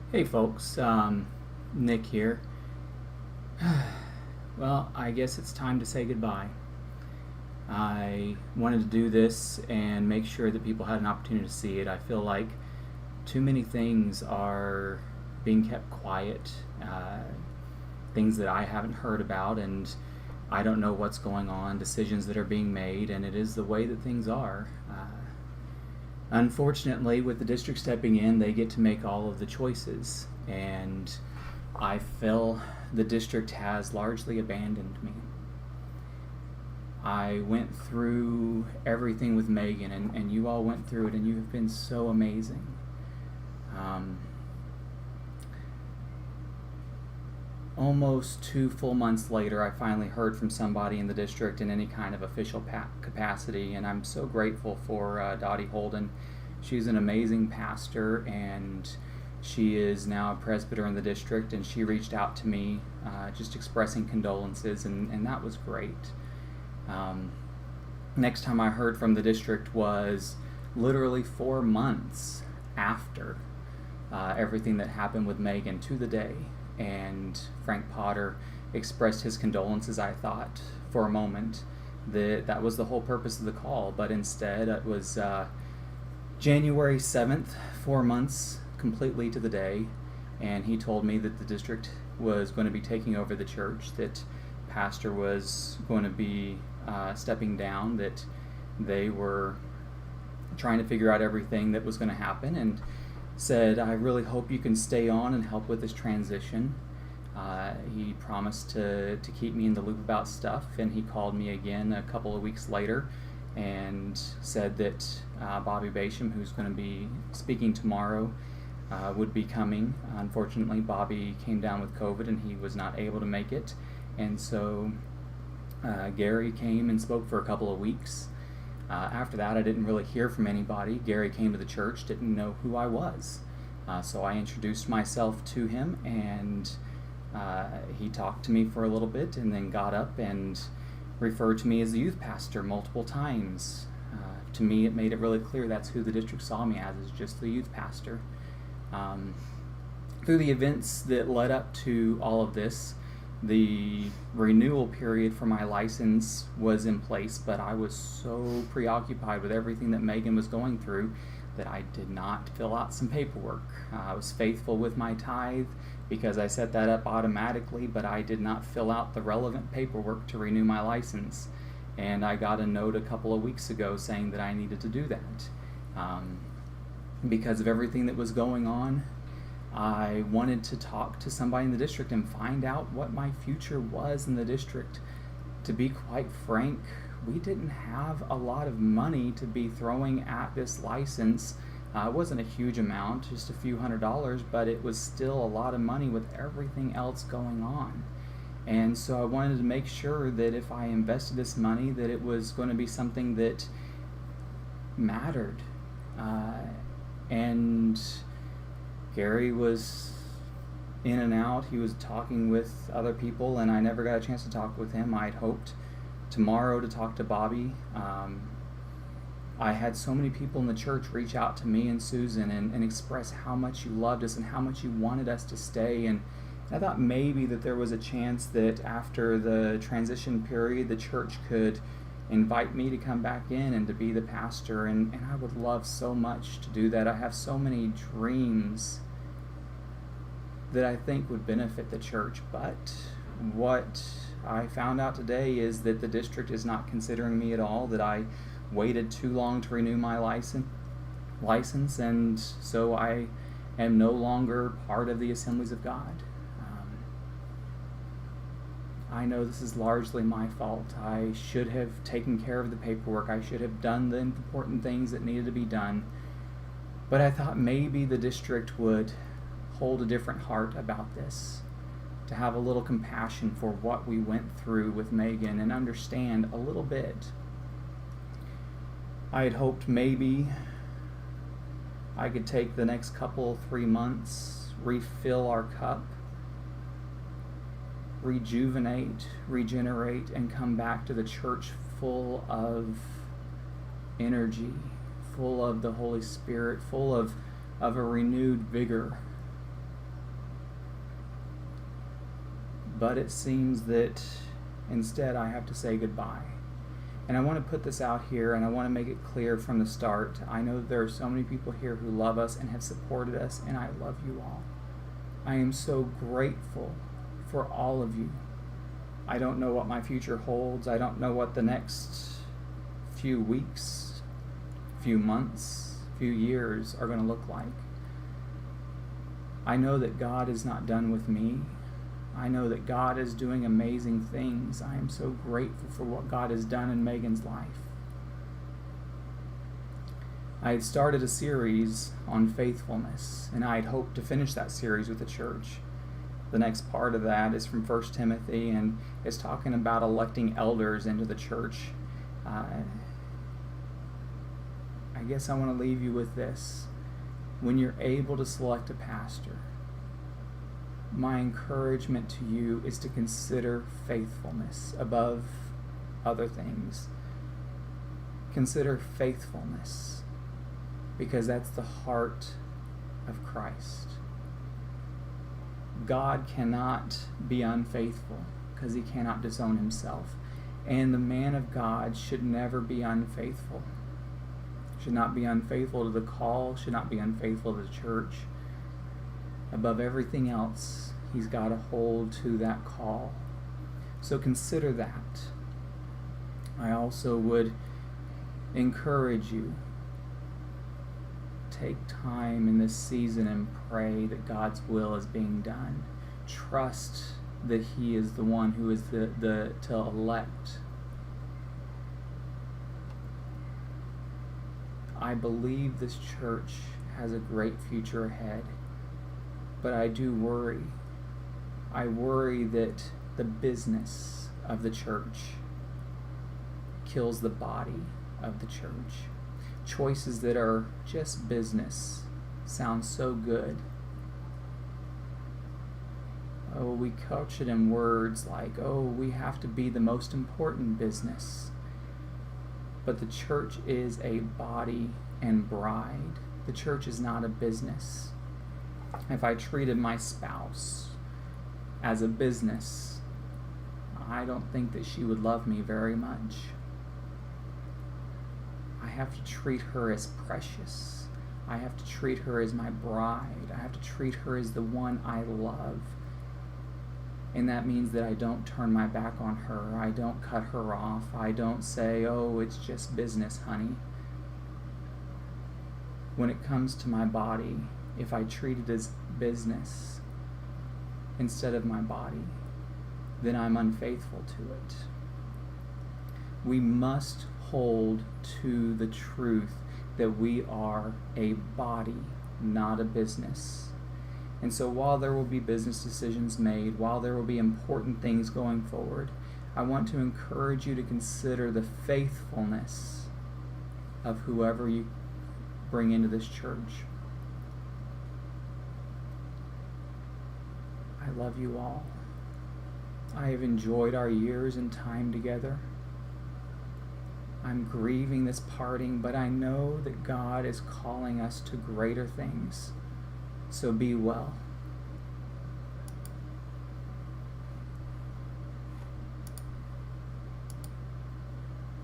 Hey folks, Nick here. Well, I guess it's time to say goodbye. I wanted to do this and make sure that people had an opportunity to see it. I feel like too many things are being kept quiet, things that I haven't heard about, and I don't know what's going on, decisions that are being made, and it is the way that things are. Unfortunately, with the district stepping in, they get to make all of the choices, and I feel the district has largely abandoned me. I went through everything with Megan, and you all went through it, and you have been so amazing. Um, Almost 2 full months later, I finally heard from somebody in the district in any kind of official capacity, and I'm so grateful for Dottie Holden. She's an amazing pastor, and she is now a presbyter in the district, and she reached out to me just expressing condolences, and that was great. Um, Next time I heard from the district was literally 4 months after everything that happened with Megan to the day. And Frank Potter expressed his condolences. I thought for a moment that that was the whole purpose of the call, but instead it was January 7th, 4 months completely to the day, and he told me that the district was going to be taking over the church, that pastor was going to be stepping down, that they were trying to figure out everything that was going to happen, and said, I really hope you can stay on and help with this transition. He promised to keep me in the loop about stuff, and he called me again a couple of weeks later and said that Bobby Basham, who's going to be speaking tomorrow, would be coming. Unfortunately, Bobby came down with COVID and he was not able to make it, and so Gary came and spoke for a couple of weeks. After that, I didn't really hear from anybody. Gary came to the church, didn't know who I was. So I introduced myself to him, and he talked to me for a little bit and then got up and referred to me as the youth pastor multiple times. To me, it made it really clear that's who the district saw me as, is just the youth pastor. Through the events that led up to all of this, the renewal period for my license was in place, but I was so preoccupied with everything that Megan was going through that I did not fill out some paperwork. I was faithful with my tithe because I set that up automatically, but I did not fill out the relevant paperwork to renew my license. And I got a note a couple of weeks ago saying that I needed to do that. Because of everything that was going on, I wanted to talk to somebody in the district and find out what my future was in the district. To be quite frank, we didn't have a lot of money to be throwing at this license. It wasn't a huge amount, just a few $100s, but it was still a lot of money with everything else going on. And so I wanted to make sure that if I invested this money, that it was going to be something that mattered. And Gary was in and out. He was talking with other people, and I never got a chance to talk with him. I'd hoped tomorrow to talk to Bobby. I had so many people in the church reach out to me and Susan and express how much you loved us and how much you wanted us to stay. And I thought maybe that there was a chance that after the transition period, the church could invite me to come back in and to be the pastor. And I would love so much to do that. I have so many dreams that I think would benefit the church, but what I found out today is that the district is not considering me at all, that I waited too long to renew my license, and so I am no longer part of the Assemblies of God. I know this is largely my fault. I should have taken care of the paperwork. I should have done the important things that needed to be done, but I thought maybe the district would hold a different heart about this, to have a little compassion for what we went through with Megan and understand a little bit. I had hoped maybe I could take the next couple, 3 months, refill our cup, rejuvenate, regenerate, and come back to the church full of energy, full of the Holy Spirit, full of a renewed vigor. But it seems that instead I have to say goodbye. And I want to put this out here, and I want to make it clear from the start. I know that there are so many people here who love us and have supported us, and I love you all. I am so grateful for all of you. I don't know what my future holds. I don't know what the next few weeks, few months, few years are going to look like. I know that God is not done with me. I know that God is doing amazing things. I am so grateful for what God has done in Megan's life. I had started a series on faithfulness, and I had hoped to finish that series with the church. The next part of that is from 1 Timothy, and it's talking about electing elders into the church. I guess I want to leave you with this. When you're able to select a pastor, my encouragement to you is to consider faithfulness above other things. Consider faithfulness, because that's the heart of Christ. God cannot be unfaithful because he cannot disown himself. And the man of God should never be unfaithful. Should not be unfaithful to the call, should not be unfaithful to the church. Above everything else, he's got to hold to that call. So consider that. I also would encourage you, take time in this season and pray that God's will is being done. Trust that he is the one who is to elect. I believe this church has a great future ahead, but I do worry. I worry that the business of the church kills the body of the church. Choices that are just business sound so good. Oh, we couch it in words like, oh, we have to be the most important business. But the church is a body and bride. The church is not a business. If I treated my spouse as a business, I don't think that she would love me very much. I have to treat her as precious. I have to treat her as my bride. I have to treat her as the one I love. And that means that I don't turn my back on her. I don't cut her off. I don't say, oh, it's just business, honey. When it comes to my body, if I treat it as business instead of my body, then I'm unfaithful to it. We must hold to the truth that we are a body, not a business. And so while there will be business decisions made, while there will be important things going forward, I want to encourage you to consider the faithfulness of whoever you bring into this church. I love you all. I have enjoyed our years and time together. I'm grieving this parting, but I know that God is calling us to greater things. So be well.